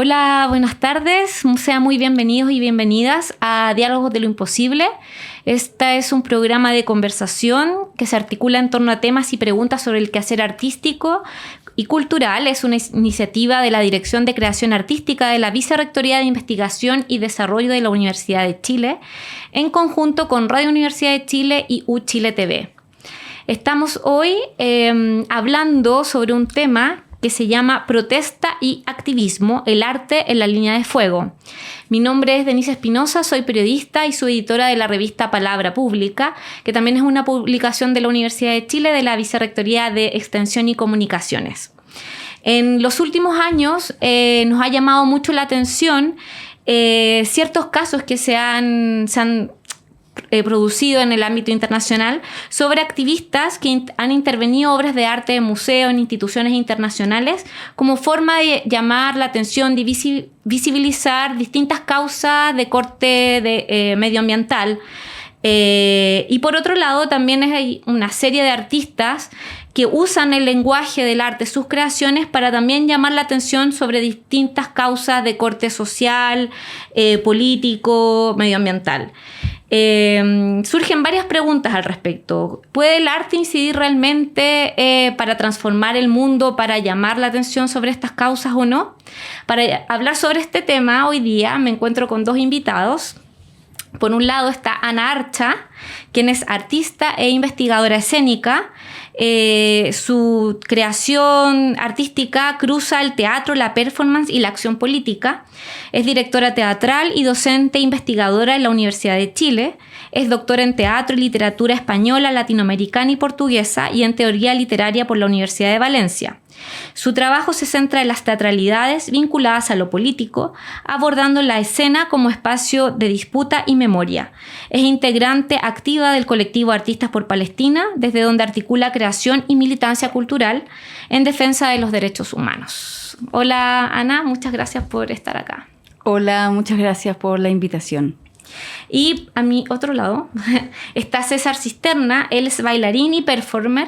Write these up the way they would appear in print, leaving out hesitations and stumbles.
Hola, buenas tardes. Sean muy bienvenidos y bienvenidas a Diálogos de lo Imposible. Este es un programa de conversación que se articula en torno a temas y preguntas sobre el quehacer artístico y cultural. Es una iniciativa de la Dirección de Creación Artística de la Vicerrectoría de Investigación y Desarrollo de la Universidad de Chile, en conjunto con Radio Universidad de Chile y UChile TV. Estamos hoy hablando sobre un tema que se llama Protesta y Activismo, el arte en la línea de fuego. Mi nombre es Denise Espinosa, soy periodista y subeditora de la revista Palabra Pública, que también es una publicación de la Universidad de Chile de la Vicerrectoría de Extensión y Comunicaciones. En los últimos años nos ha llamado mucho la atención ciertos casos que se han producido en el ámbito internacional sobre activistas que han intervenido obras de arte de museos en instituciones internacionales como forma de llamar la atención, de visibilizar distintas causas de corte medioambiental. Y por otro lado también hay una serie de artistas que usan el lenguaje del arte, sus creaciones, para también llamar la atención sobre distintas causas de corte social, político, medioambiental. Surgen varias preguntas al respecto. ¿Puede el arte incidir realmente para transformar el mundo, para llamar la atención sobre estas causas o no? Para hablar sobre este tema, hoy día me encuentro con dos invitados. Por un lado está Ana Archa, quien es artista e investigadora escénica. Su creación artística cruza el teatro, la performance y la acción política. Es directora teatral y docente investigadora en la Universidad de Chile. Es doctora en teatro y literatura española, latinoamericana y portuguesa y en teoría literaria por la Universidad de Valencia. Su trabajo se centra en las teatralidades vinculadas a lo político, abordando la escena como espacio de disputa y memoria. Es integrante activa del colectivo Artistas por Palestina, desde donde articula creación y militancia cultural en defensa de los derechos humanos. Hola Ana, muchas gracias por estar acá. Hola, muchas gracias por la invitación. Y a mi otro lado está César Cisterna. Él es bailarín y performer,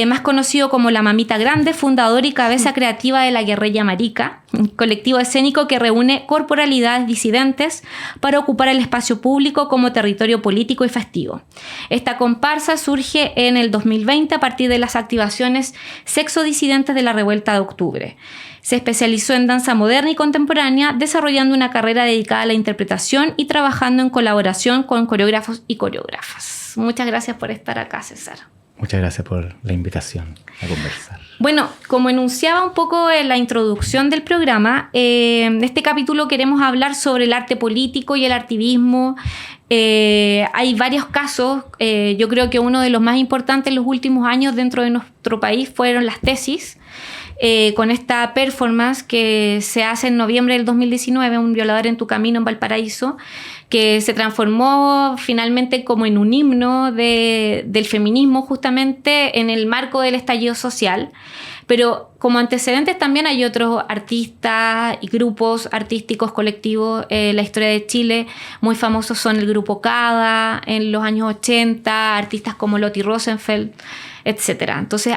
más conocido como La Mamita Grande, fundador y cabeza creativa de La Guerrilla Marica, un colectivo escénico que reúne corporalidades disidentes para ocupar el espacio público como territorio político y festivo. Esta comparsa surge en el 2020 a partir de las activaciones sexodisidentes de la Revuelta de Octubre. Se especializó en danza moderna y contemporánea, desarrollando una carrera dedicada a la interpretación y trabajando en colaboración con coreógrafos y coreógrafas. Muchas gracias por estar acá, César. Muchas gracias por la invitación a conversar. Bueno, como enunciaba un poco en la introducción del programa, en este capítulo queremos hablar sobre el arte político y el activismo. Hay varios casos. Yo creo que uno de los más importantes en los últimos años dentro de nuestro país fueron las tesis. Con esta performance que se hace en noviembre del 2019, Un violador en tu camino en Valparaíso, que se transformó finalmente como en un himno del feminismo justamente en el marco del estallido social. Pero como antecedentes también hay otros artistas y grupos artísticos colectivos en la historia de Chile. Muy famosos son el grupo Cada en los años 80, artistas como Lottie Rosenfeld, etc. Entonces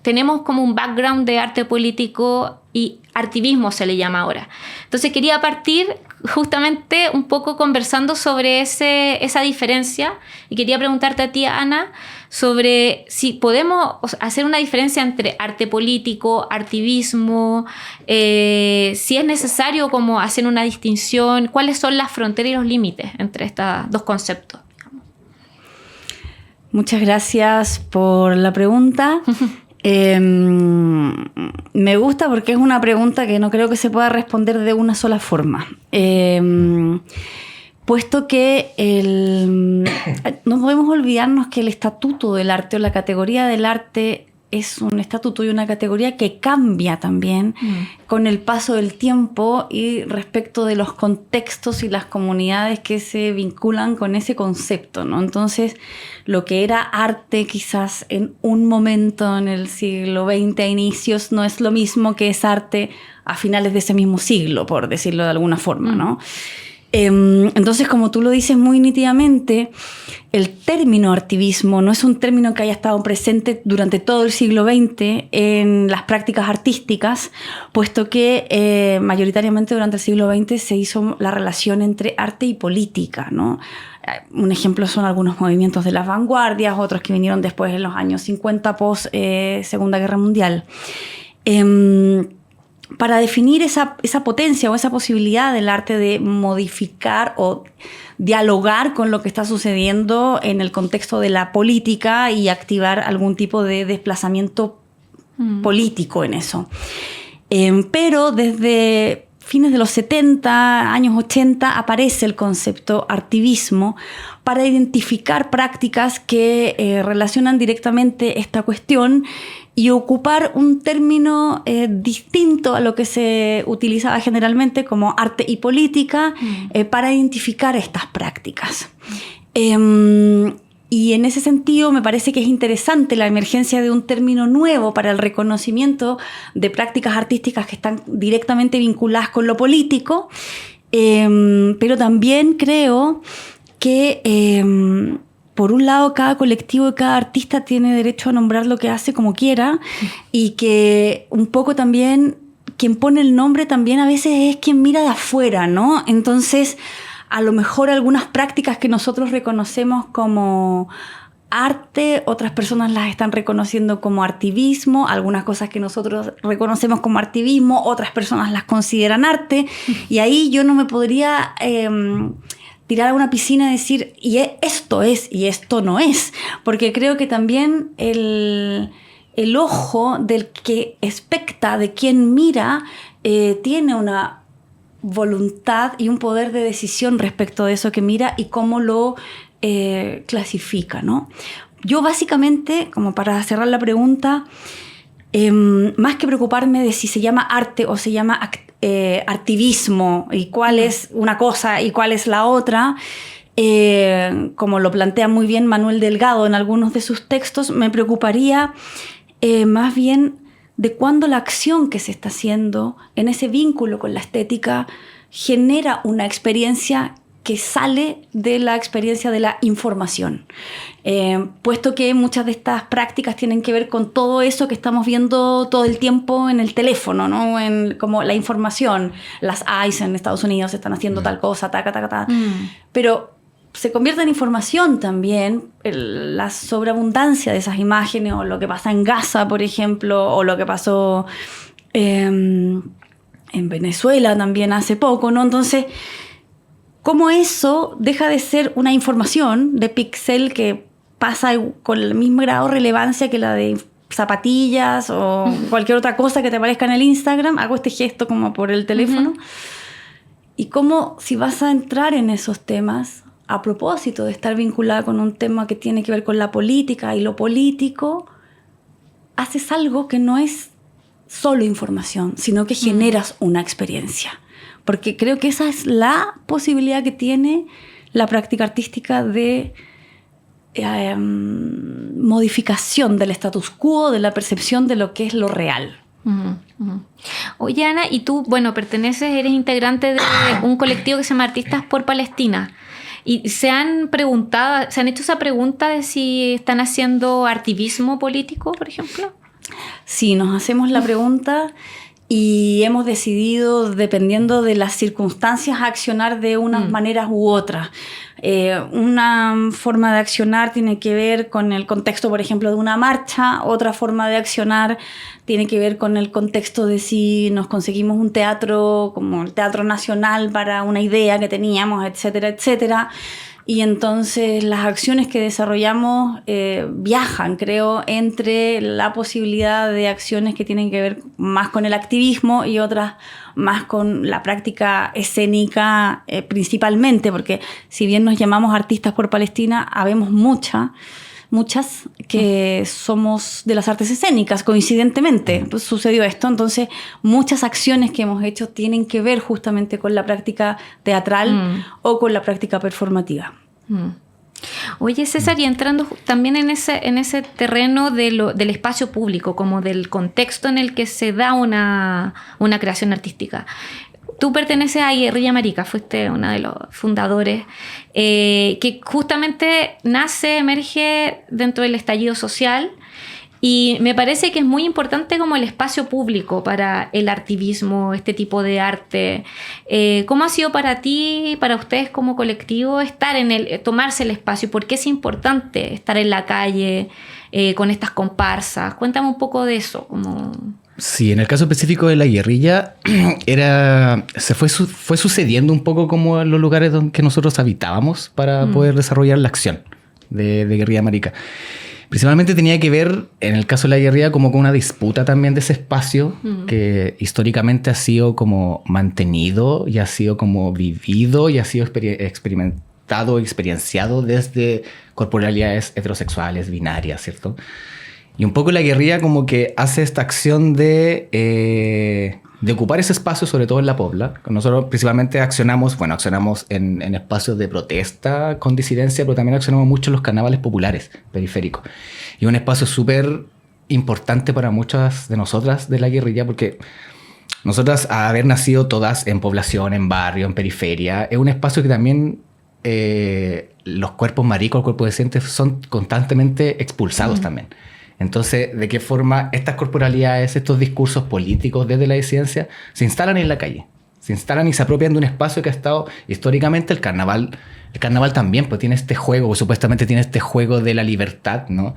tenemos como un background de arte político y activismo se le llama ahora. Entonces quería partir justamente un poco conversando sobre esa diferencia y quería preguntarte a ti, Ana, sobre si podemos hacer una diferencia entre arte político, activismo, si es necesario como hacer una distinción, cuáles son las fronteras y los límites entre estos dos conceptos. Muchas gracias por la pregunta. Me gusta porque es una pregunta que no creo que se pueda responder de una sola forma. Puesto que no podemos olvidarnos que el estatuto del arte o la categoría del arte es un estatuto y una categoría que cambia también con el paso del tiempo y respecto de los contextos y las comunidades que se vinculan con ese concepto, ¿no? Entonces, lo que era arte quizás en un momento en el siglo XX a inicios no es lo mismo que es arte a finales de ese mismo siglo, por decirlo de alguna forma, ¿no? Entonces, como tú lo dices muy nítidamente, el término artivismo no es un término que haya estado presente durante todo el siglo XX en las prácticas artísticas, puesto que mayoritariamente durante el siglo XX se hizo la relación entre arte y política, ¿no? Un ejemplo son algunos movimientos de las vanguardias, otros que vinieron después en los años 50 post Segunda Guerra Mundial. Para definir esa potencia o esa posibilidad del arte de modificar o dialogar con lo que está sucediendo en el contexto de la política y activar algún tipo de desplazamiento político en eso. Pero desde fines de los 70, años 80, aparece el concepto artivismo para identificar prácticas que relacionan directamente esta cuestión y ocupar un término distinto a lo que se utilizaba generalmente como arte y política para identificar estas prácticas. Y en ese sentido me parece que es interesante la emergencia de un término nuevo para el reconocimiento de prácticas artísticas que están directamente vinculadas con lo político, pero también creo que por un lado cada colectivo y cada artista tiene derecho a nombrar lo que hace como quiera y que un poco también quien pone el nombre también a veces es quien mira de afuera, ¿no? Entonces, a lo mejor algunas prácticas que nosotros reconocemos como arte, otras personas las están reconociendo como artivismo, algunas cosas que nosotros reconocemos como artivismo, otras personas las consideran arte, y ahí yo no me podría tirar a una piscina y decir, y esto es, y esto no es, porque creo que también el ojo del que expecta, de quien mira, tiene una voluntad y un poder de decisión respecto de eso que mira y cómo lo clasifica, ¿no? Yo básicamente, como para cerrar la pregunta, más que preocuparme de si se llama arte o se llama artivismo y cuál es una cosa y cuál es la otra, como lo plantea muy bien Manuel Delgado en algunos de sus textos, me preocuparía más bien de cuándo la acción que se está haciendo en ese vínculo con la estética genera una experiencia que sale de la experiencia de la información. Puesto que muchas de estas prácticas tienen que ver con todo eso que estamos viendo todo el tiempo en el teléfono, ¿no? Como la información, las ICE en Estados Unidos están haciendo tal cosa, pero se convierte en información también la sobreabundancia de esas imágenes, o lo que pasa en Gaza, por ejemplo, o lo que pasó en Venezuela también hace poco, ¿no? Entonces, ¿cómo eso deja de ser una información de píxel que pasa con el mismo grado de relevancia que la de zapatillas o cualquier otra cosa que te aparezca en el Instagram? Hago este gesto como por el teléfono. Y cómo, si vas a entrar en esos temas, a propósito de estar vinculada con un tema que tiene que ver con la política y lo político, haces algo que no es solo información, sino que generas una experiencia. Porque creo que esa es la posibilidad que tiene la práctica artística de modificación del status quo, de la percepción de lo que es lo real. Oye, Ana, y tú, bueno, eres integrante de un colectivo que se llama Artistas por Palestina. ¿Y se han hecho esa pregunta de si están haciendo activismo político, por ejemplo? Sí, nos hacemos la pregunta y hemos decidido, dependiendo de las circunstancias, accionar de unas maneras u otras. Una forma de accionar tiene que ver con el contexto, por ejemplo, de una marcha. Otra forma de accionar tiene que ver con el contexto de si nos conseguimos un teatro como el Teatro Nacional para una idea que teníamos, etcétera, etcétera. Y entonces las acciones que desarrollamos viajan, creo, entre la posibilidad de acciones que tienen que ver más con el activismo y otras más con la práctica escénica principalmente, porque si bien nos llamamos Artistas por Palestina, habemos muchas que somos de las artes escénicas, coincidentemente pues sucedió esto. Entonces muchas acciones que hemos hecho tienen que ver justamente con la práctica teatral o con la práctica performativa. Oye, César, y entrando también en ese terreno del espacio público, como del contexto en el que se da una creación artística, tú perteneces a Guerrilla Marica, fuiste uno de los fundadores, que justamente emerge dentro del estallido social. Y me parece que es muy importante como el espacio público para el artivismo, este tipo de arte. ¿Cómo ha sido para ti, para ustedes como colectivo, tomarse el espacio? ¿Por qué es importante estar en la calle con estas comparsas? Cuéntame un poco de eso. Sí, en el caso específico de la guerrilla, fue sucediendo un poco como en los lugares que nosotros habitábamos para poder desarrollar la acción de Guerrilla Marica. Principalmente tenía que ver, en el caso de la guerrilla, como con una disputa también de ese espacio que históricamente ha sido como mantenido y ha sido como vivido y ha sido experimentado, experienciado desde corporalidades heterosexuales, binarias, ¿cierto? Y un poco la guerrilla como que hace esta acción de ocupar ese espacio, sobre todo en la Pobla. Nosotros principalmente accionamos en espacios de protesta con disidencia, pero también accionamos mucho en los carnavales populares periféricos. Y un espacio súper importante para muchas de nosotras de la guerrilla, porque nosotras, a haber nacido todas en población, en barrio, en periferia, es un espacio que también los cuerpos maricos, los cuerpos decentes son constantemente expulsados también. Entonces, ¿de qué forma estas corporalidades, estos discursos políticos desde la disidencia se instalan en la calle? Se instalan y se apropian de un espacio que ha estado históricamente el carnaval. El carnaval también pues tiene este juego, supuestamente tiene este juego de la libertad, ¿no?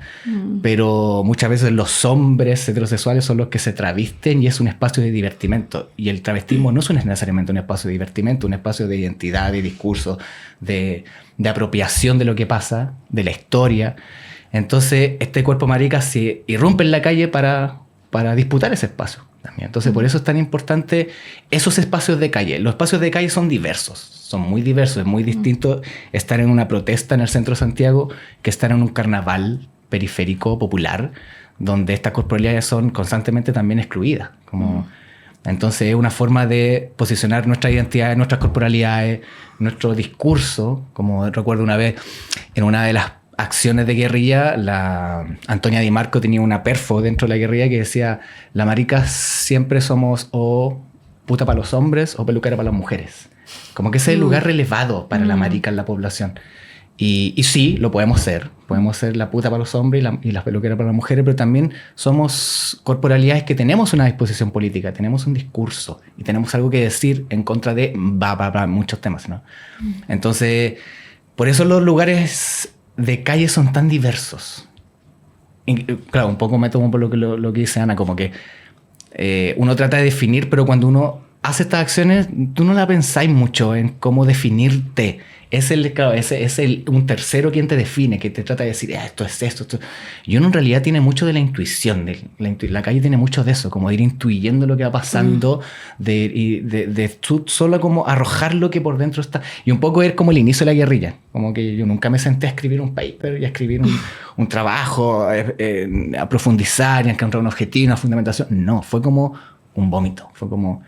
Pero muchas veces los hombres heterosexuales son los que se travisten y es un espacio de divertimento. Y el travestismo no es necesariamente un espacio de divertimento, un espacio de identidad, de discurso, de apropiación de lo que pasa, de la historia. Entonces, este cuerpo marica se irrumpe en la calle para disputar ese espacio también. Entonces, por eso es tan importante esos espacios de calle. Los espacios de calle son diversos, son muy diversos. Es muy distinto estar en una protesta en el centro de Santiago que estar en un carnaval periférico popular, donde estas corporalidades son constantemente también excluidas. Entonces, es una forma de posicionar nuestra identidad, nuestras corporalidades, nuestro discurso. Como recuerdo una vez, en una de las acciones de guerrilla, la Antonia Di Marco tenía una perfo dentro de la guerrilla que decía: la marica siempre somos o puta para los hombres o peluquera para las mujeres. Como que ese es el lugar relevado para la marica en la población. Y sí, lo podemos ser la puta para los hombres y las peluqueras para las mujeres, pero también somos corporalidades que tenemos una disposición política, tenemos un discurso y tenemos algo que decir en contra de muchos temas, ¿no? Entonces, por eso los lugares de calle son tan diversos. Y, claro, un poco me tomo por lo que dice Ana, como que uno trata de definir, pero cuando uno hace estas acciones, tú no la pensáis mucho en cómo definirte. Es un tercero quien te define, que te trata de decir, esto es esto. Y uno en realidad tiene mucho de la intuición. La calle tiene mucho de eso, como de ir intuyendo lo que va pasando, de tú solo como arrojar lo que por dentro está. Y un poco es como el inicio de la guerrilla. Como que yo nunca me senté a escribir un paper y a escribir un trabajo, a profundizar y a encontrar un objetivo, una fundamentación. No, fue como un vómito. Fue como...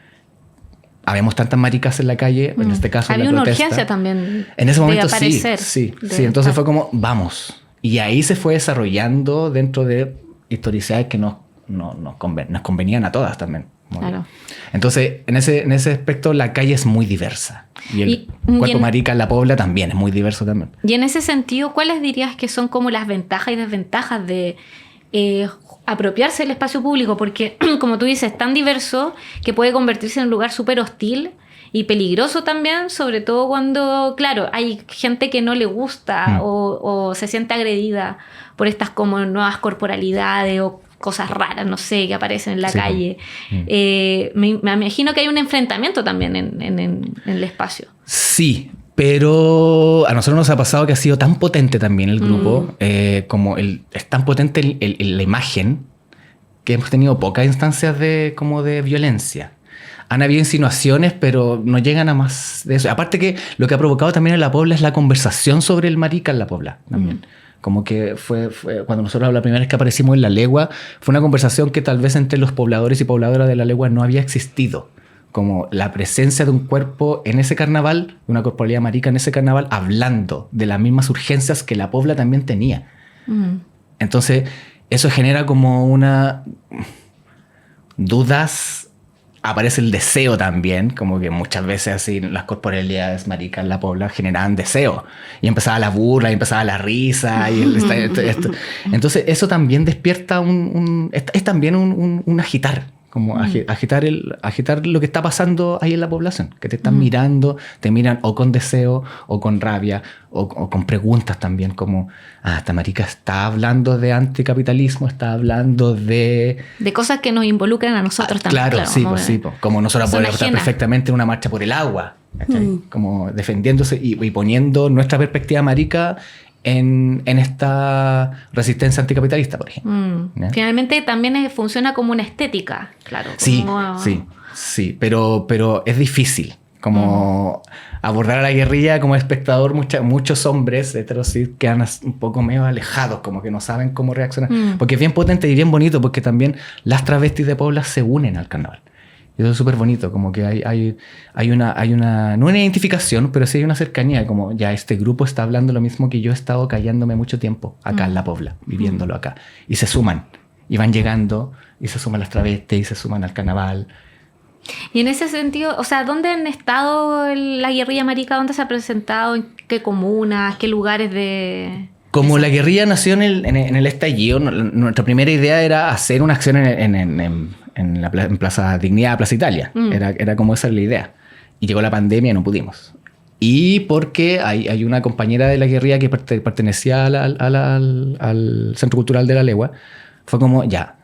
Habíamos tantas maricas en la calle, en este caso había en la una protesta. urgencia también. En ese momento de aparecer, sí. Entonces fue como, vamos. Y ahí se fue desarrollando dentro de historicidades que nos convenían a todas también. Claro. Entonces, en ese aspecto, la calle es muy diversa. Y el cuerpo marica en la Pobla también es muy diverso también. Y en ese sentido, ¿cuáles dirías que son como las ventajas y desventajas de apropiarse del espacio público? Porque, como tú dices, es tan diverso que puede convertirse en un lugar súper hostil y peligroso también, sobre todo cuando, claro, hay gente que no le gusta o se siente agredida por estas como nuevas corporalidades o cosas raras, no sé, que aparecen en la calle. Me imagino que hay un enfrentamiento también en el espacio. Sí, pero a nosotros nos ha pasado que ha sido tan potente también el grupo, como es tan potente la imagen, que hemos tenido pocas instancias de violencia. Han habido insinuaciones, pero no llegan a más de eso. Aparte que lo que ha provocado también en la Pobla es la conversación sobre el marica en la Pobla también. Como que fue cuando nosotros la primera vez que aparecimos en La Legua, fue una conversación que tal vez entre los pobladores y pobladoras de La Legua no había existido. Como la presencia de un cuerpo en ese carnaval, de una corporalidad marica en ese carnaval, hablando de las mismas urgencias que la Pobla también tenía. Entonces, eso genera como dudas aparece el deseo también, como que muchas veces así las corporalidades maricas en la pobla generaban deseo. Y empezaba la burla, y empezaba la risa. Y esto. Entonces eso también despierta es también un agitar. Como agitar lo que está pasando ahí en la población, que te están mirando, te miran o con deseo o con rabia o con preguntas también como, esta marica está hablando de anticapitalismo, está hablando de cosas que nos involucran a nosotros también. Claro, sí, como nosotros podemos estar perfectamente en una marcha por el agua, como defendiéndose y poniendo nuestra perspectiva marica en esta resistencia anticapitalista, por ejemplo. Finalmente también funciona como una estética, claro. Sí, pero es difícil como abordar a la guerrilla como espectador. Muchos hombres heterosis quedan un poco medio alejados, como que no saben cómo reaccionar, porque es bien potente y bien bonito, porque también las travestis de Puebla se unen al carnaval. Y eso es súper bonito, como que hay una, no una identificación, pero sí hay una cercanía, como ya este grupo está hablando lo mismo que yo he estado callándome mucho tiempo acá en la Pobla, viviéndolo acá. Y se suman, y van llegando, y se suman las travestis, y se suman al carnaval. Y en ese sentido, o sea, ¿dónde han estado la guerrilla marica? ¿Dónde se ha presentado? ¿En qué comunas? ¿Qué lugares de...? Como la guerrilla nació en el estallido, nuestra primera idea era hacer una acción en Plaza Dignidad, Plaza Italia. Era como esa la idea. Y llegó la pandemia y no pudimos. Y porque hay una compañera de la guerrilla que pertenecía al Centro Cultural de la Legua, fue como, ya,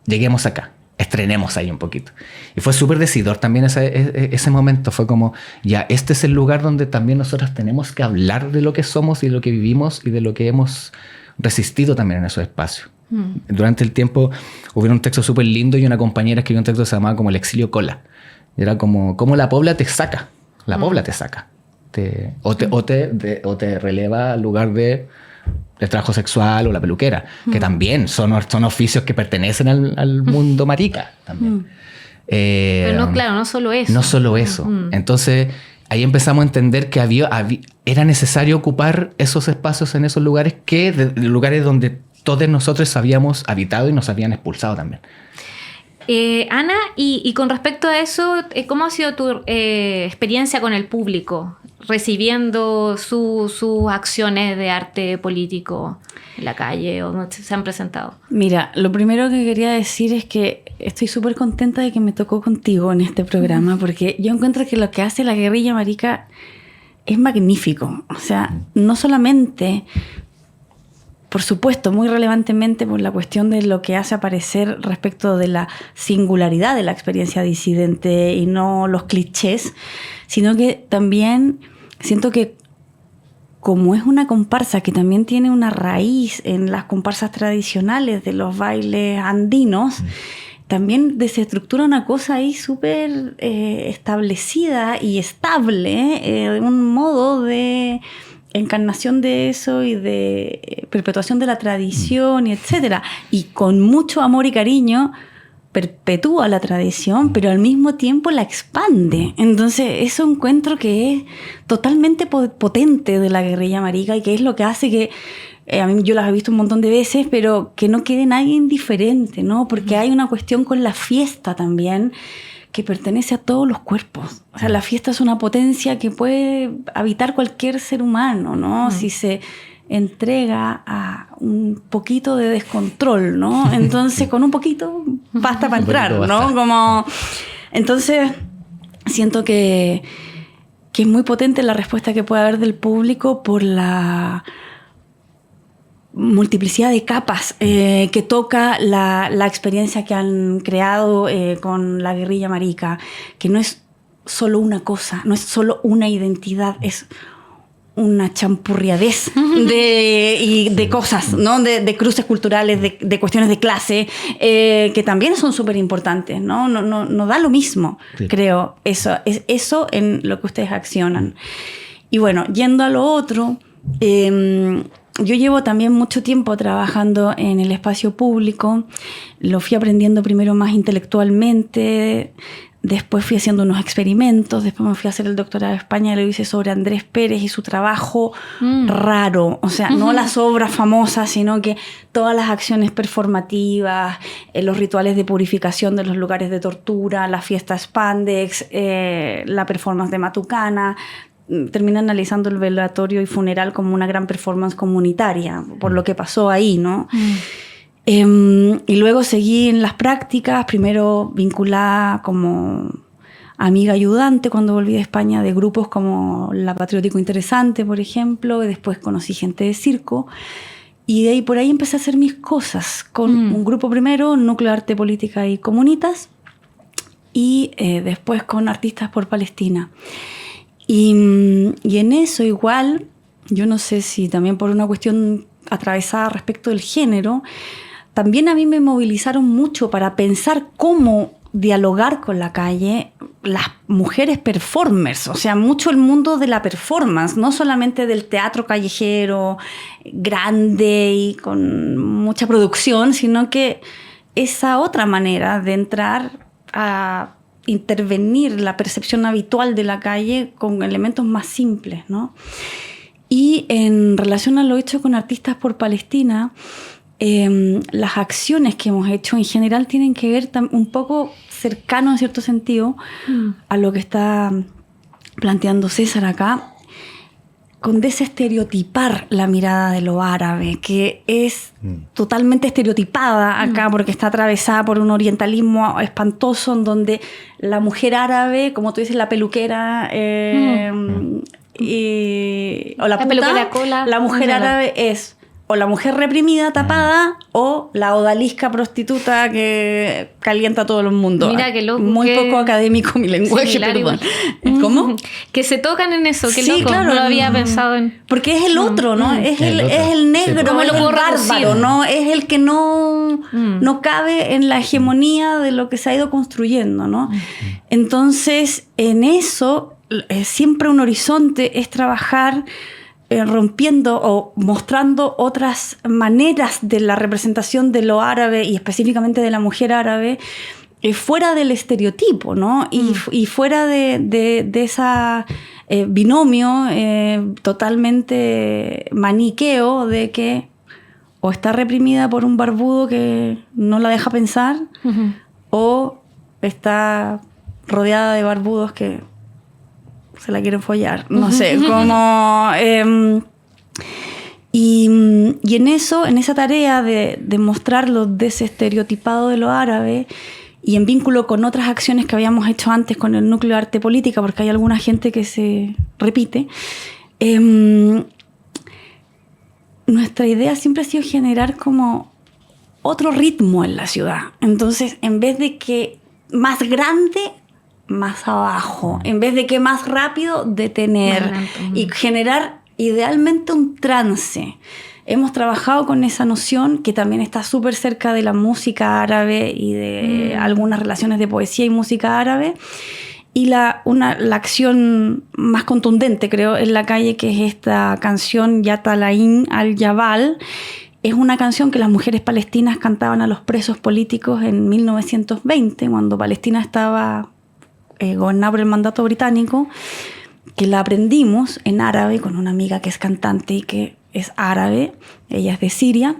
lleguemos acá, estrenemos ahí un poquito. Y fue súper decidor también ese momento. Fue como, ya, este es el lugar donde también nosotros tenemos que hablar de lo que somos y de lo que vivimos y de lo que hemos resistido también en esos espacios. Durante el tiempo hubo un texto súper lindo y una compañera escribió un texto que se llamaba como El exilio cola. Y era como la pobla te saca. La pobla te saca. O te releva al lugar de trabajo sexual o la peluquera, que también son oficios que pertenecen al mundo marica también. Pero no, claro, no solo eso. No solo eso. Entonces ahí empezamos a entender que era necesario ocupar esos espacios en esos lugares lugares donde todos nosotros habíamos habitado y nos habían expulsado también. Ana, y con respecto a eso, ¿cómo ha sido tu experiencia con el público, recibiendo sus acciones de arte político en la calle o donde se han presentado? Mira, lo primero que quería decir es que estoy súper contenta de que me tocó contigo en este programa, porque yo encuentro que lo que hace la guerrilla marica es magnífico. O sea, no solamente... Por supuesto, muy relevantemente por la cuestión de lo que hace aparecer respecto de la singularidad de la experiencia disidente y no los clichés, sino que también siento que como es una comparsa que también tiene una raíz en las comparsas tradicionales de los bailes andinos, también desestructura una cosa ahí súper establecida y estable, un modo de... encarnación de eso y de perpetuación de la tradición y etcétera, y con mucho amor y cariño perpetúa la tradición, pero al mismo tiempo la expande. Entonces eso encuentro que es totalmente potente de la guerrilla marica y que es lo que hace que a mí, yo las he visto un montón de veces, pero que no quede nadie indiferente, ¿no? Porque hay una cuestión con la fiesta también que pertenece a todos los cuerpos. O sea, la fiesta es una potencia que puede habitar cualquier ser humano, ¿no? Si se entrega a un poquito de descontrol, ¿no? Entonces, con un poquito basta para entrar, ¿no? Entonces, siento que es muy potente la respuesta que puede haber del público por la multiplicidad de capas que toca la experiencia que han creado con la guerrilla marica, que no es solo una cosa, no es solo una identidad, es una champurriadez de cosas, ¿no? De cruces culturales, de cuestiones de clase, que también son súper importantes, ¿no? No da lo mismo, sí. Creo, eso en lo que ustedes accionan. Y bueno, yendo a lo otro... yo llevo también mucho tiempo trabajando en el espacio público. Lo fui aprendiendo primero más intelectualmente, Después fui haciendo unos experimentos, después me fui a hacer el doctorado en España, lo hice sobre Andrés Pérez y su trabajo raro, o sea, no las obras famosas, sino que todas las acciones performativas, los rituales de purificación de los lugares de tortura, la fiesta Spandex, la performance de Matucana. Terminé analizando el velatorio y funeral como una gran performance comunitaria, por lo que pasó ahí, ¿no? Y luego seguí en las prácticas, primero vinculada como amiga ayudante cuando volví de España de grupos como La Patriótico Interesante, por ejemplo, y después conocí gente de circo, y de ahí por ahí empecé a hacer mis cosas con un grupo primero, Núcleo de Arte, Política y Comunitas, y después con Artistas por Palestina. Y en eso igual, yo no sé si también por una cuestión atravesada respecto del género, también a mí me movilizaron mucho para pensar cómo dialogar con la calle las mujeres performers, o sea, mucho el mundo de la performance, no solamente del teatro callejero grande y con mucha producción, sino que esa otra manera de entrar a intervenir la percepción habitual de la calle con elementos más simples, ¿no? Y en relación a lo hecho con Artistas por Palestina, las acciones que hemos hecho en general tienen que ver un poco cercano en cierto sentido a lo que está planteando César acá, con desestereotipar la mirada de lo árabe, que es totalmente estereotipada acá porque está atravesada por un orientalismo espantoso en donde la mujer árabe, como tú dices, la peluquera o la puta, peluquera cola, la mujer árabe es o la mujer reprimida, tapada, o la odalisca prostituta que calienta a todo el mundo. Mira qué loco. Muy poco académico mi lenguaje, perdón. ¿Cómo? Que se tocan en eso, qué sí, loco. Claro, no lo había pensado en... Porque es el otro, ¿no? Es el negro, ¿Cómo es lo el puedo bárbaro, reducir? ¿no? Es el que no cabe en la hegemonía de lo que se ha ido construyendo, ¿no? Entonces, en eso, siempre un horizonte es trabajar rompiendo o mostrando otras maneras de la representación de lo árabe y específicamente de la mujer árabe fuera del estereotipo, ¿no? Y fuera de esa binomio totalmente maniqueo de que o está reprimida por un barbudo que no la deja pensar o está rodeada de barbudos que se la quieren follar, no sé, como... y en eso, en esa tarea de mostrar lo desestereotipado de lo árabe y en vínculo con otras acciones que habíamos hecho antes con el Núcleo de Arte Política, porque hay alguna gente que se repite, nuestra idea siempre ha sido generar como otro ritmo en la ciudad. Entonces, en vez de que más grande... más abajo, en vez de que más rápido, detener y generar idealmente un trance. Hemos trabajado con esa noción que también está súper cerca de la música árabe y de algunas relaciones de poesía y música árabe. Y la acción más contundente, creo, en la calle, que es esta canción Yatalain al-Jabal. Es una canción que las mujeres palestinas cantaban a los presos políticos en 1920, cuando Palestina estaba... gobernada por el mandato británico, que la aprendimos en árabe con una amiga que es cantante y que es árabe, ella es de Siria,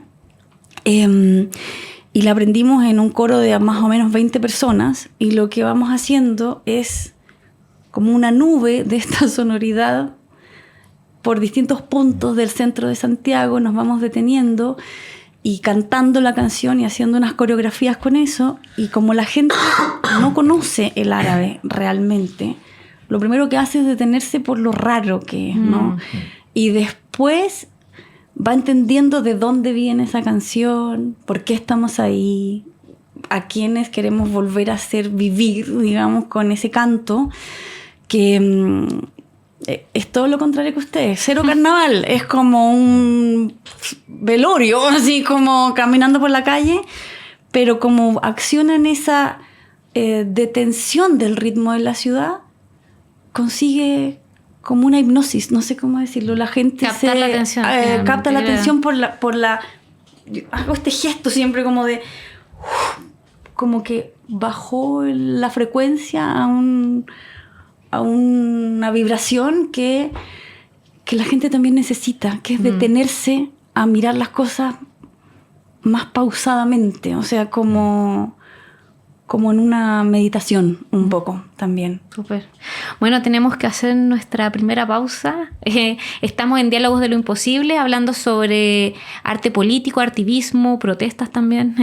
y la aprendimos en un coro de más o menos 20 personas, y lo que vamos haciendo es como una nube de esta sonoridad por distintos puntos del centro de Santiago, nos vamos deteniendo y cantando la canción y haciendo unas coreografías con eso. Y como la gente no conoce el árabe realmente, lo primero que hace es detenerse por lo raro que es, ¿no? Y después va entendiendo de dónde viene esa canción, por qué estamos ahí, a quiénes queremos volver a hacer vivir, digamos, con ese canto, que... es todo lo contrario que ustedes. Cero carnaval. Es como un velorio, así como caminando por la calle, pero como acciona en esa detención del ritmo de la ciudad, consigue como una hipnosis, no sé cómo decirlo. La gente captar la atención, capta la atención por la... Yo hago este gesto siempre como de... como que bajó la frecuencia a una vibración que la gente también necesita, que es detenerse a mirar las cosas más pausadamente, o sea, como en una meditación un poco también. Súper. Bueno, tenemos que hacer nuestra primera pausa. Estamos en Diálogos de lo Imposible, hablando sobre arte político, activismo, protestas también,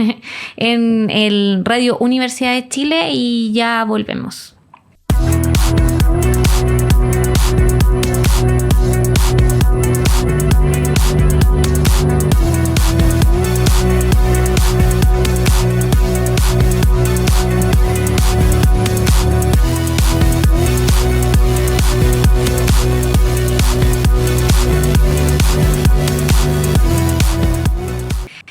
en el Radio Universidad de Chile, y ya volvemos.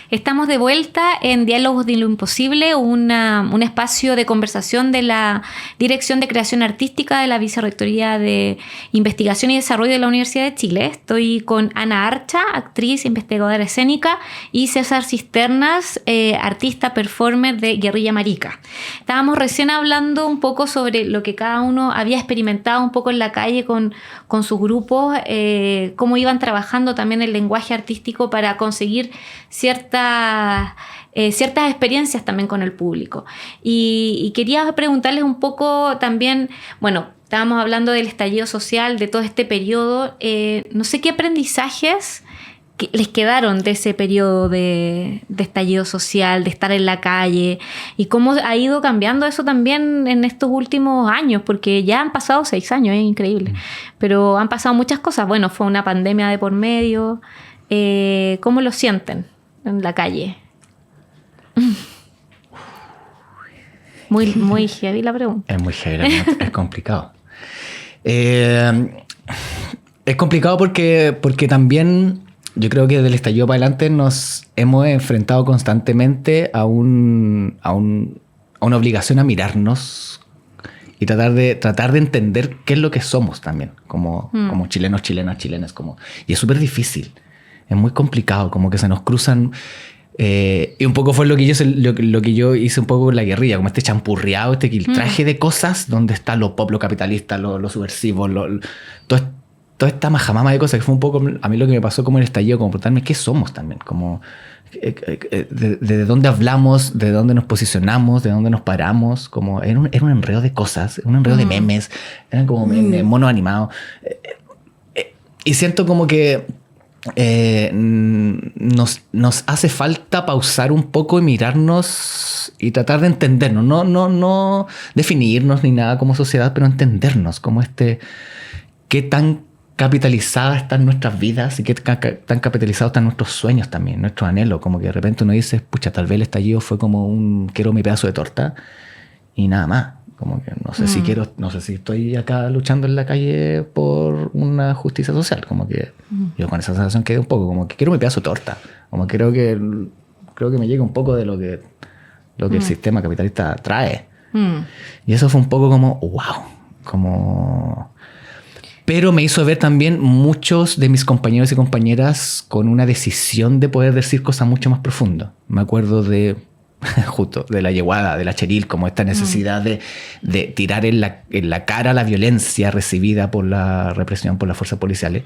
Estamos de vuelta en Diálogos de lo Imposible, un espacio de conversación de la Dirección de Creación Artística de la Vicerrectoría de Investigación y Desarrollo de la Universidad de Chile. Estoy con Ana Archa, actriz, investigadora escénica, y César Cisternas, artista, performer de Guerrilla Marica. Estábamos recién hablando un poco sobre lo que cada uno había experimentado un poco en la calle con sus grupos, cómo iban trabajando también el lenguaje artístico para conseguir ciertas experiencias también con el público. Y quería preguntarles un poco también, bueno, estábamos hablando del estallido social, de todo este periodo, no sé qué aprendizajes les quedaron de ese periodo de estallido social, de estar en la calle, y cómo ha ido cambiando eso también en estos últimos años, porque ya han pasado 6 años, es increíble, pero han pasado muchas cosas. Bueno, fue una pandemia de por medio. ¿Cómo lo sienten en la calle? Muy heavy la pregunta. Es muy heavy la pregunta, es complicado. Es complicado porque también yo creo que del estallido para adelante nos hemos enfrentado constantemente a una obligación a mirarnos y tratar de entender qué es lo que somos también, como chilenos, chilenas, chilenas. Y es súper difícil, es muy complicado, como que se nos cruzan. Y un poco fue lo que yo hice un poco con la guerrilla, como este champurreado, este traje de cosas donde está lo pop, lo capitalista, lo subversivo, toda esta majamama de cosas, que fue un poco a mí lo que me pasó como el estallido, como preguntarme qué somos también, como de dónde hablamos, de dónde nos posicionamos, de dónde nos paramos, como era un enredo de cosas, un enredo de memes, eran como monos animados, y siento como que nos hace falta pausar un poco y mirarnos y tratar de entendernos, no definirnos ni nada como sociedad, pero entendernos como qué tan capitalizadas están nuestras vidas y qué tan capitalizados están nuestros sueños también, nuestros anhelos. Como que de repente uno dice, pucha, tal vez el estallido fue como quiero mi pedazo de torta y nada más. Como que no sé si estoy acá luchando en la calle por una justicia social. Como que yo con esa sensación quedé un poco como que quiero mi pedazo de torta. Como creo que me llega un poco de lo que el sistema capitalista trae. Y eso fue un poco como wow, pero me hizo ver también muchos de mis compañeros y compañeras con una decisión de poder decir cosas mucho más profundas. Me acuerdo justo de la yeguada, de la Cheril, como esta necesidad de tirar en la cara la violencia recibida por la represión, por las fuerzas policiales.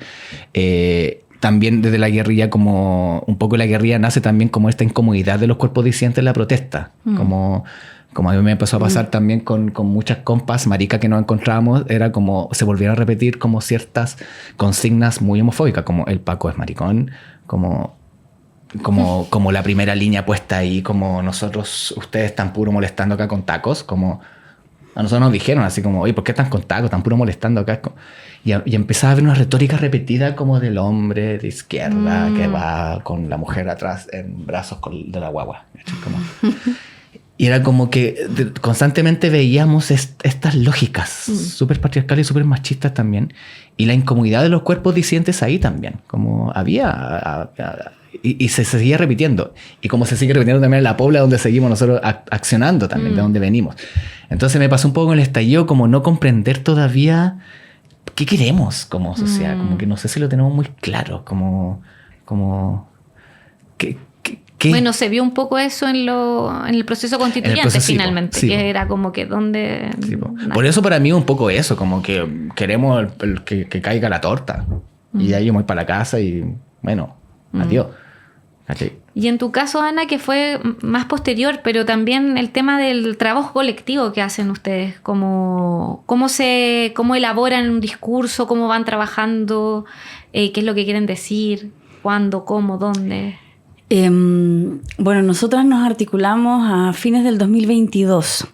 También desde la guerrilla, como un poco la guerrilla nace también como esta incomodidad de los cuerpos disidentes en la protesta. Como a mí me empezó a pasar también con muchas compas maricas que nos encontrábamos, era como se volvieron a repetir como ciertas consignas muy homofóbicas, como el Paco es maricón, como la primera línea puesta ahí, como ustedes están puro molestando acá con tacos, como a nosotros nos dijeron así como, oye, ¿por qué están con tacos? Están puro molestando acá. Y empezaba a haber una retórica repetida como del hombre de izquierda que va con la mujer atrás en brazos de la guagua. Y era como que constantemente veíamos estas lógicas súper patriarcales y súper machistas también. Y la incomodidad de los cuerpos disidentes ahí también. Como había... Y se seguía repitiendo. Y como se sigue repitiendo también en la Pobla, donde seguimos nosotros accionando también, de donde venimos. Entonces me pasó un poco con el estallido, como no comprender todavía qué queremos como sociedad. Como que no sé si lo tenemos muy claro. Como ¿qué qué? Bueno, se vio un poco eso en el proceso constituyente, finalmente, sí, que era como que donde... Sí, por eso para mí es un poco eso, como que queremos que caiga la torta. Y ahí yo me voy para la casa y, bueno, adiós. ¿Cachai? Y en tu caso, Ana, que fue más posterior, pero también el tema del trabajo colectivo que hacen ustedes, cómo elaboran un discurso, cómo van trabajando, qué es lo que quieren decir, cuándo, cómo, dónde. Bueno, nosotras nos articulamos a fines del 2022,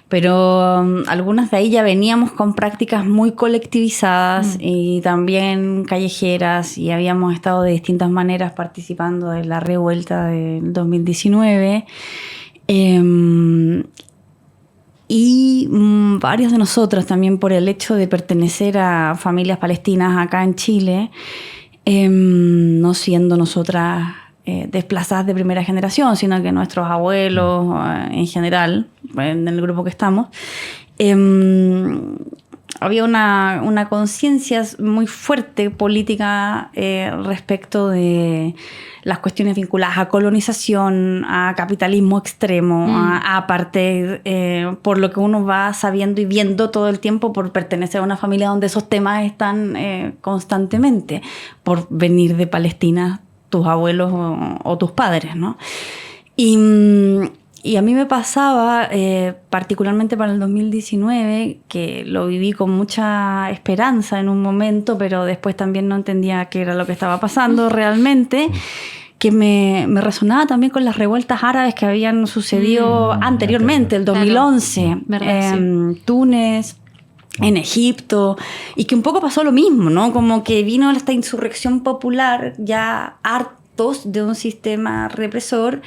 pero algunas de ahí ya veníamos con prácticas muy colectivizadas y también callejeras, y habíamos estado de distintas maneras participando de la revuelta del 2019. Y varios de nosotros también, por el hecho de pertenecer a familias palestinas acá en Chile, no siendo nosotras desplazadas de primera generación, sino que nuestros abuelos en general, en el grupo que estamos, había una conciencia muy fuerte política respecto de las cuestiones vinculadas a colonización, a capitalismo extremo, a apartheid, por lo que uno va sabiendo y viendo todo el tiempo por pertenecer a una familia donde esos temas están constantemente, por venir de Palestina, tus abuelos o tus padres, ¿no? Y a mí me pasaba, particularmente para el 2019, que lo viví con mucha esperanza en un momento, pero después también no entendía qué era lo que estaba pasando realmente, que me resonaba también con las revueltas árabes que habían sucedido anteriormente, el 2011, claro. Túnez, en Egipto, y que un poco pasó lo mismo, ¿no? Como que vino esta insurrección popular, ya hartos de un sistema represor,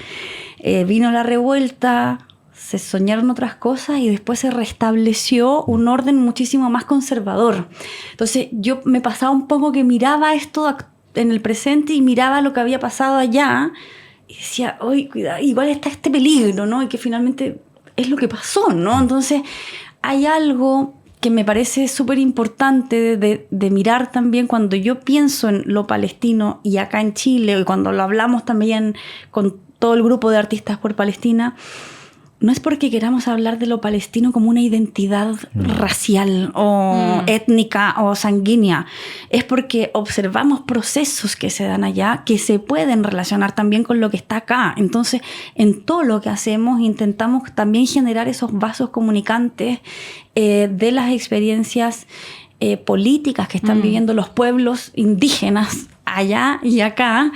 vino la revuelta, se soñaron otras cosas y después se restableció un orden muchísimo más conservador. Entonces yo me pasaba un poco que miraba esto en el presente y miraba lo que había pasado allá y decía, oye, cuidado, igual está este peligro, ¿no? Y que finalmente es lo que pasó, ¿no? Entonces hay algo que me parece súper importante de mirar también cuando yo pienso en lo palestino y acá en Chile, y cuando lo hablamos también con todo el grupo de artistas por Palestina, no es porque queramos hablar de lo palestino como una identidad racial o étnica o sanguínea, es porque observamos procesos que se dan allá que se pueden relacionar también con lo que está acá. Entonces, en todo lo que hacemos intentamos también generar esos vasos comunicantes de las experiencias políticas que están viviendo los pueblos indígenas allá y acá,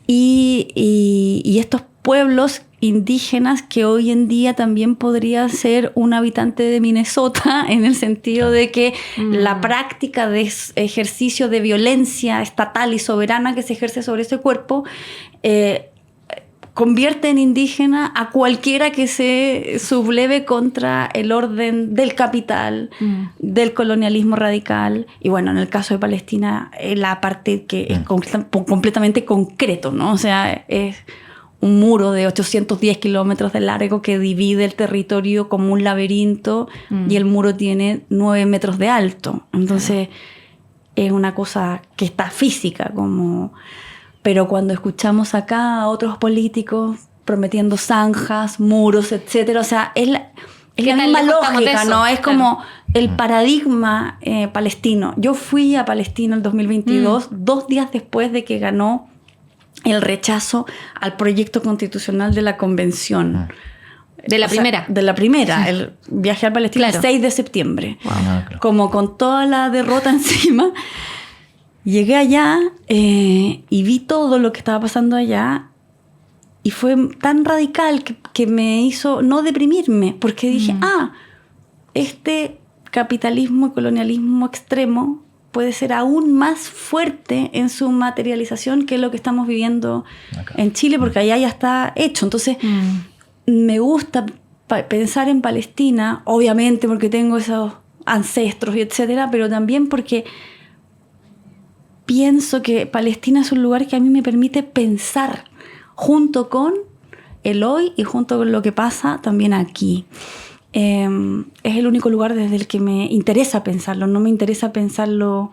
y estos pueblos indígenas que hoy en día también podría ser un habitante de Minnesota, en el sentido de que la práctica de ejercicio de violencia estatal y soberana que se ejerce sobre ese cuerpo convierte en indígena a cualquiera que se subleve contra el orden del capital, del colonialismo radical. Y bueno, en el caso de Palestina, la parte que es completamente concreto, ¿no? O sea, es un muro de 810 kilómetros de largo que divide el territorio como un laberinto y el muro tiene 9 metros de alto. Entonces, es una cosa que está física, como... Pero cuando escuchamos acá a otros políticos prometiendo zanjas, muros, etcétera, o sea, es la misma lógica, ¿no? Es como el paradigma palestino. Yo fui a Palestina el 2022, 2 días después de que ganó el rechazo al proyecto constitucional de la convención. De la primera. De la primera. El viaje a Palestina el 6 de septiembre. Wow. Como con toda la derrota encima. Llegué allá y vi todo lo que estaba pasando allá y fue tan radical que me hizo no deprimirme, porque dije, este capitalismo y colonialismo extremo puede ser aún más fuerte en su materialización que lo que estamos viviendo en Chile, porque allá ya está hecho. Entonces, me gusta pensar en Palestina, obviamente porque tengo esos ancestros y etcétera, pero también porque pienso que Palestina es un lugar que a mí me permite pensar junto con el hoy y junto con lo que pasa también aquí. Es el único lugar desde el que me interesa pensarlo, no me interesa pensarlo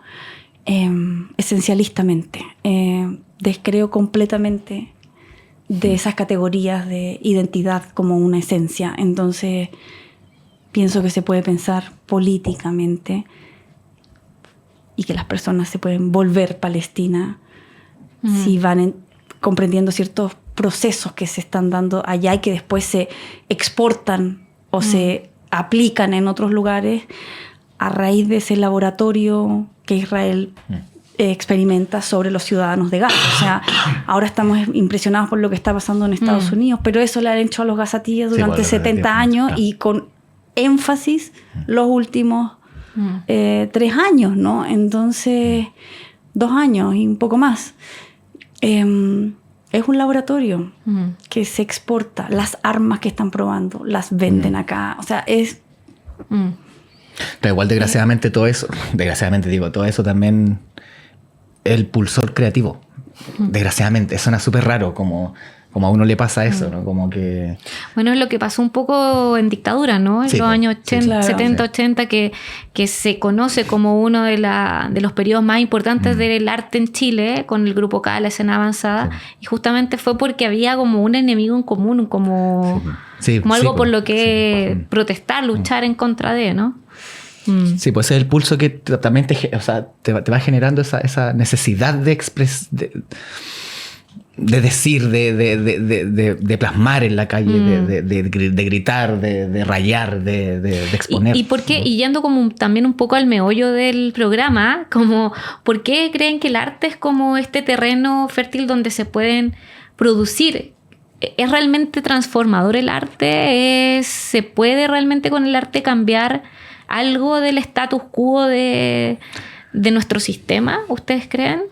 esencialistamente. Descreo completamente de esas categorías de identidad como una esencia. Entonces, pienso que se puede pensar políticamente y que las personas se pueden volver Palestina si van comprendiendo ciertos procesos que se están dando allá y que después se exportan o se aplican en otros lugares a raíz de ese laboratorio que Israel experimenta sobre los ciudadanos de Gaza. O sea, ahora estamos impresionados por lo que está pasando en Estados Unidos, pero eso le han hecho a los gazatíes durante 70 años y con énfasis los últimos 3 años, ¿no? Entonces, 2 años y un poco más. Es un laboratorio que se exporta. Las armas que están probando las venden acá. O sea, es... Pero igual, desgraciadamente, todo eso también el pulsor creativo. Desgraciadamente, suena súper raro, como a uno le pasa eso, ¿no? Como que... Bueno, es lo que pasó un poco en dictadura, ¿no? En los años 80, 70, 80, que se conoce como uno de los periodos más importantes del arte en Chile, con el Grupo K, la escena avanzada, y justamente fue porque había como un enemigo en común, como algo por lo que protestar, luchar en contra de, ¿no? Sí, pues es el pulso que también te va generando esa necesidad de decir, de plasmar en la calle, de gritar, de rayar, de exponer. ¿Y por qué? Y yendo como también un poco al meollo del programa, como ¿por qué creen que el arte es como este terreno fértil donde se pueden producir? ¿Es realmente transformador el arte? ¿Se puede realmente con el arte cambiar algo del status quo de nuestro sistema? ¿Ustedes creen?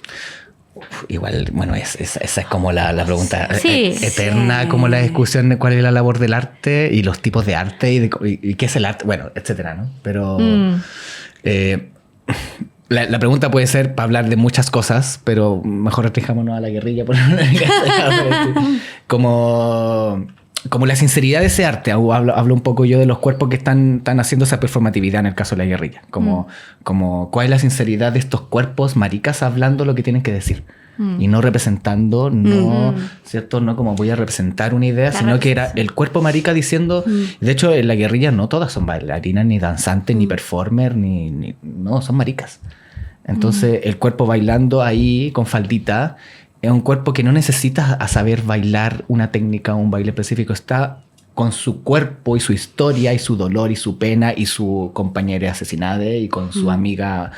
Igual, bueno, esa es como la pregunta eterna, como la discusión de cuál es la labor del arte y los tipos de arte y qué es el arte, bueno, etcétera, ¿no? Pero la pregunta puede ser para hablar de muchas cosas, pero mejor restringámonos a la guerrilla. Como la sinceridad de ese arte. Hablo un poco yo de los cuerpos que están haciendo esa performatividad en el caso de la guerrilla. Como cuál es la sinceridad de estos cuerpos maricas hablando lo que tienen que decir. Y no representando, ¿cierto? No como voy a representar una idea, sino que era el cuerpo marica diciendo... De hecho, en la guerrilla no todas son bailarinas, ni danzantes, ni performer, no, son maricas. Entonces, el cuerpo bailando ahí con faldita... Es un cuerpo que no necesita a saber bailar una técnica o un baile específico. Está con su cuerpo y su historia y su dolor y su pena y su compañera asesinada y con su amiga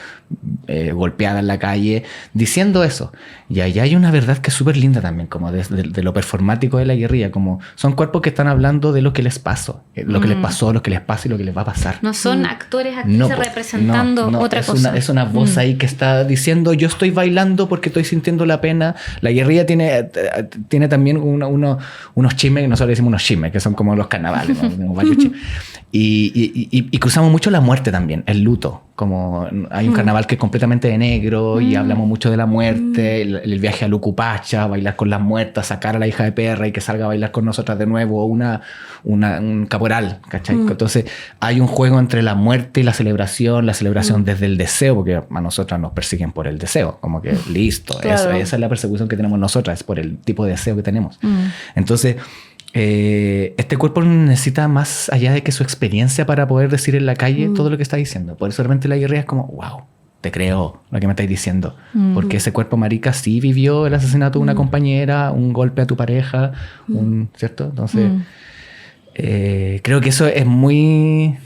golpeada en la calle, diciendo eso. Y ahí hay una verdad que es súper linda también, como de lo performático de la guerrilla, como son cuerpos que están hablando de lo que les pasó, lo que les pasó, lo que les pasa y lo que les va a pasar. No son actores actrices representando otra cosa. Es una voz ahí que está diciendo, yo estoy bailando porque estoy sintiendo la pena. La guerrilla tiene también unos chismes, que nosotros decimos unos chismes, que son como los carnavales, ¿no? Tenemos varios chismes. Y cruzamos mucho la muerte también, el luto. Como hay un carnaval que es completamente de negro y hablamos mucho de la muerte, el viaje a Lucupacha, bailar con las muertas, sacar a la hija de perra y que salga a bailar con nosotras de nuevo, un caporal, ¿cachai? Entonces hay un juego entre la muerte y la celebración desde el deseo, porque a nosotras nos persiguen por el deseo, como que listo, claro. Esa es la persecución que tenemos nosotras, es por el tipo de deseo que tenemos. Entonces... este cuerpo necesita más allá de que su experiencia para poder decir en la calle todo lo que está diciendo. Por eso realmente la guerrilla es como, wow, te creo lo que me estáis diciendo. Porque ese cuerpo marica sí vivió el asesinato de una compañera, un golpe a tu pareja, ¿cierto? Entonces, creo que eso es muy,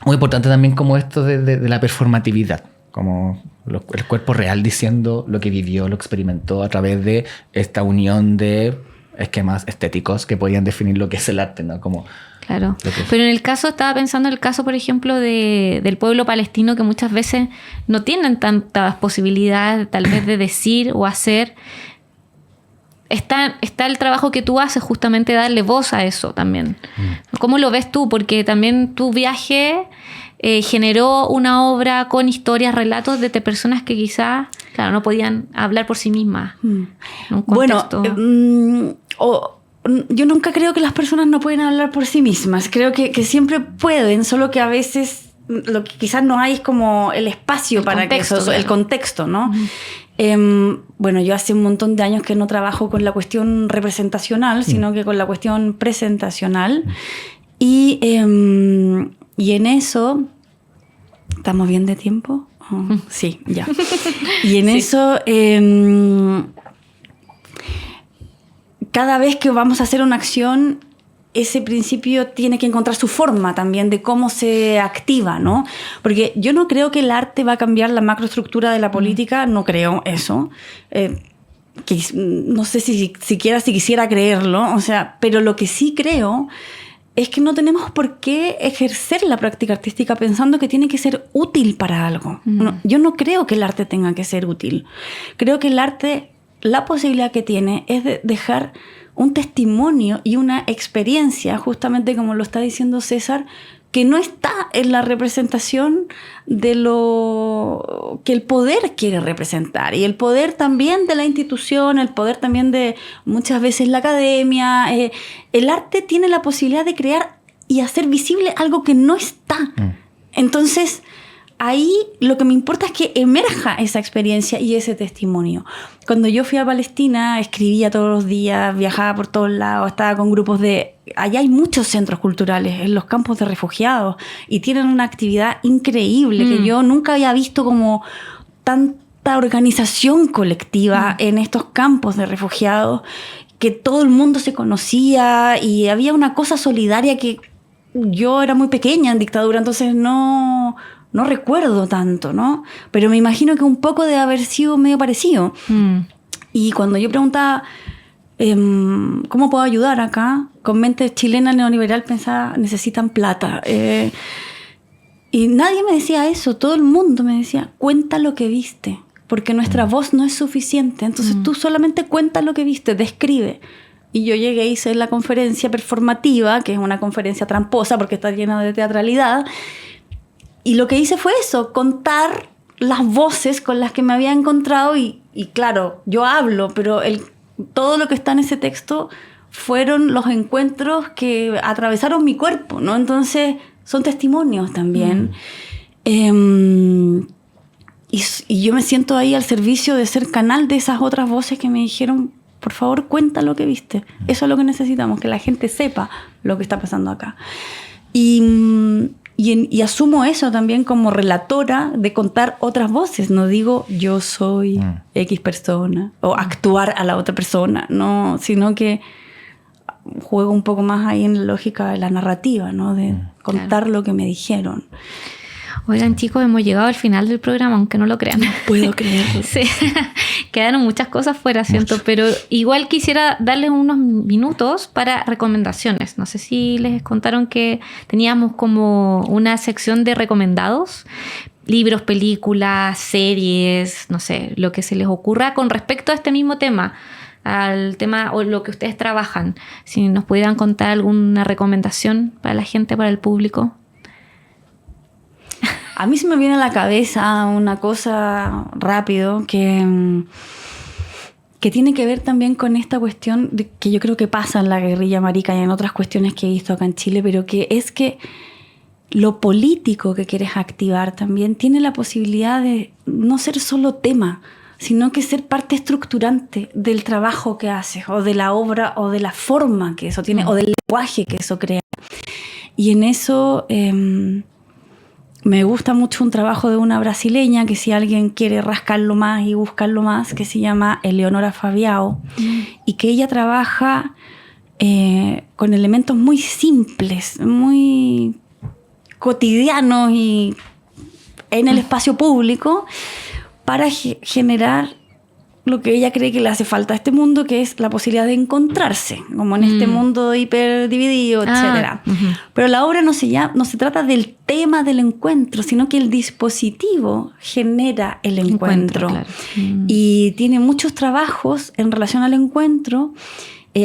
muy importante también, como esto de la performatividad. Como el cuerpo real diciendo lo que vivió, lo experimentó a través de esta unión de esquemas estéticos que podían definir lo que es el arte, ¿no? Como claro. Pero en el caso, estaba pensando en el caso, por ejemplo, del pueblo palestino, que muchas veces no tienen tantas posibilidades tal vez de decir o hacer. Está el trabajo que tú haces, justamente darle voz a eso también. ¿Cómo lo ves tú? Porque también tu viaje generó una obra con historias, relatos de personas que quizás, claro, no podían hablar por sí mismas. Bueno, yo nunca creo que las personas no pueden hablar por sí mismas. Creo que siempre pueden, solo que a veces lo que quizás no hay es como el espacio para contexto, que eso, el contexto, ¿no? Bueno, yo hace un montón de años que no trabajo con la cuestión representacional, sino que con la cuestión presentacional. Y en eso... ¿Estamos bien de tiempo? Oh, sí, ya. Y en eso... cada vez que vamos a hacer una acción, ese principio tiene que encontrar su forma también de cómo se activa, ¿no? Porque yo no creo que el arte va a cambiar la macroestructura de la política, no creo eso. No sé si quisiera creerlo, o sea, pero lo que sí creo es que no tenemos por qué ejercer la práctica artística pensando que tiene que ser útil para algo. No, yo no creo que el arte tenga que ser útil. Creo que el arte, la posibilidad que tiene es de dejar un testimonio y una experiencia, justamente como lo está diciendo César, que no está en la representación de lo que el poder quiere representar. Y el poder también de la institución, el poder también de muchas veces la academia. El arte tiene la posibilidad de crear y hacer visible algo que no está. Entonces, ahí lo que me importa es que emerja esa experiencia y ese testimonio. Cuando yo fui a Palestina, escribía todos los días, viajaba por todos lados, estaba con grupos de... Allá hay muchos centros culturales en los campos de refugiados y tienen una actividad increíble que yo nunca había visto como tanta organización colectiva en estos campos de refugiados, que todo el mundo se conocía y había una cosa solidaria que yo era muy pequeña en dictadura, entonces no recuerdo tanto, ¿no? Pero me imagino que un poco debe haber sido medio parecido. Y cuando yo preguntaba ¿cómo puedo ayudar acá? Con mente chilena neoliberal pensaba, necesitan plata. Y nadie me decía eso, todo el mundo me decía, cuenta lo que viste, porque nuestra voz no es suficiente, entonces tú solamente cuenta lo que viste, describe. Y yo llegué y hice la conferencia performativa, que es una conferencia tramposa porque está llena de teatralidad. Y lo que hice fue eso, contar las voces con las que me había encontrado y claro, yo hablo, pero todo lo que está en ese texto fueron los encuentros que atravesaron mi cuerpo, ¿no? Entonces, son testimonios también. Y yo me siento ahí al servicio de ser canal de esas otras voces que me dijeron, por favor, cuenta lo que viste. Eso es lo que necesitamos, que la gente sepa lo que está pasando acá. Y asumo eso también como relatora de contar otras voces. No digo yo soy X persona o actuar a la otra persona, no, sino que juego un poco más ahí en la lógica de la narrativa, ¿no? De contar lo que me dijeron. Oigan, chicos, hemos llegado al final del programa, aunque no lo crean. No puedo creerlo. Sí. Quedaron muchas cosas fuera, siento, pero igual quisiera darles unos minutos para recomendaciones. No sé si les contaron que teníamos como una sección de recomendados, libros, películas, series, no sé, lo que se les ocurra con respecto a este mismo tema, al tema o lo que ustedes trabajan. Si nos pudieran contar alguna recomendación para la gente, para el público. A mí se me viene a la cabeza una cosa rápido que tiene que ver también con esta cuestión que yo creo que pasa en la guerrilla marica y en otras cuestiones que he visto acá en Chile, pero que es que lo político que quieres activar también tiene la posibilidad de no ser solo tema, sino que ser parte estructurante del trabajo que haces, o de la obra, o de la forma que eso tiene, o del lenguaje que eso crea. Y en eso... me gusta mucho un trabajo de una brasileña que si alguien quiere rascarlo más y buscarlo más, que se llama Eleonora Fabiao, y que ella trabaja con elementos muy simples, muy cotidianos y en el espacio público para generar lo que ella cree que le hace falta a este mundo, que es la posibilidad de encontrarse, como en este mundo hiperdividido, etc. Pero la obra no se trata del tema del encuentro, sino que el dispositivo genera el encuentro. Claro. Y tiene muchos trabajos en relación al encuentro.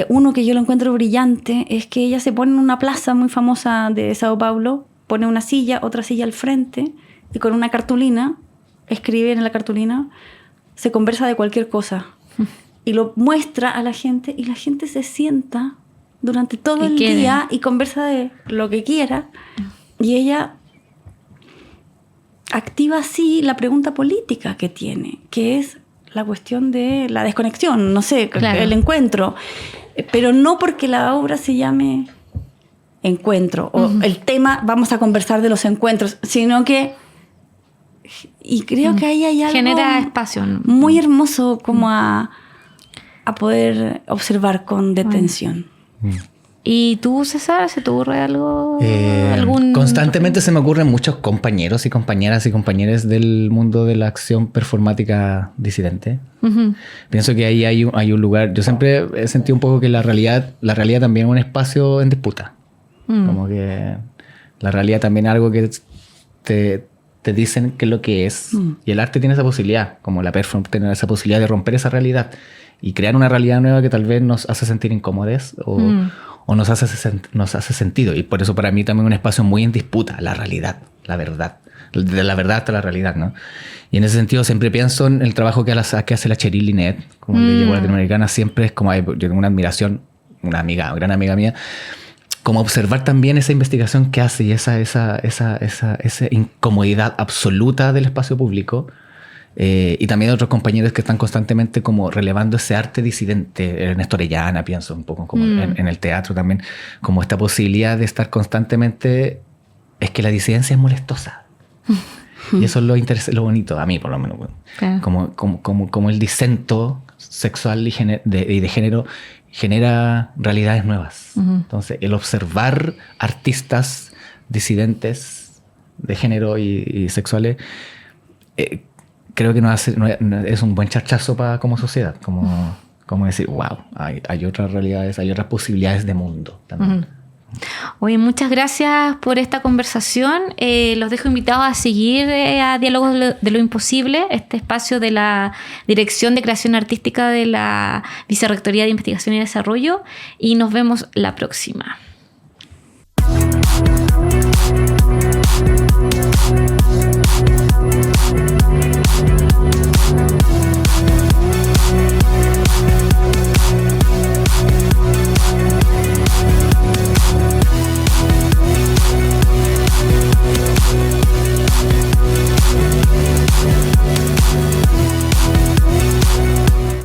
Uno que yo lo encuentro brillante es que ella se pone en una plaza muy famosa de Sao Paulo, pone una silla, otra silla al frente, y con una cartulina, escribe en la cartulina, se conversa de cualquier cosa y lo muestra a la gente y la gente se sienta durante todo el día y conversa de lo que quiera y ella activa así la pregunta política que tiene, que es la cuestión de la desconexión, no sé, Claro. el encuentro. Pero no porque la obra se llame encuentro o el tema vamos a conversar de los encuentros, sino que, y creo que ahí hay algo Genera espacio. muy hermoso como a poder observar con detención. ¿Y tú, César, se te ocurre algo? Constantemente se me ocurren muchos compañeros y compañeras y compañeros del mundo de la acción performática disidente. Ujú. Pienso que ahí hay un lugar. Yo siempre he sentido un poco que la realidad también es un espacio en disputa. Como que la realidad también es algo que te dicen que es lo que es. Y el arte tiene esa posibilidad, como la performance tiene esa posibilidad de romper esa realidad y crear una realidad nueva que tal vez nos hace sentir incómodos o nos hace sentido. Y por eso para mí también es un espacio muy en disputa, la realidad, la verdad. De la verdad hasta la realidad, ¿no? Y en ese sentido siempre pienso en el trabajo que hace la Cheryl Lynette, como de Llegó Latinoamericana. Siempre es como, yo tengo una admiración, una gran amiga mía, como observar también esa investigación que hace y esa incomodidad absoluta del espacio público. Y también otros compañeros que están constantemente como relevando ese arte disidente. Ernesto Orellana, pienso un poco como en el teatro también, como esta posibilidad de estar constantemente. Es que la disidencia es molestosa. Y eso es lo bonito, a mí por lo menos. Claro. Como el disento sexual y de género genera realidades nuevas. Entonces, el observar artistas disidentes de género y sexuales, creo que es un buen charchazo como sociedad. Como decir, wow, hay otras realidades, hay otras posibilidades de mundo también. Oye, muchas gracias por esta conversación. Los dejo invitados a seguir a Diálogos de lo Imposible, este espacio de la Dirección de Creación Artística de la Vicerrectoría de Investigación y Desarrollo. Y nos vemos la próxima.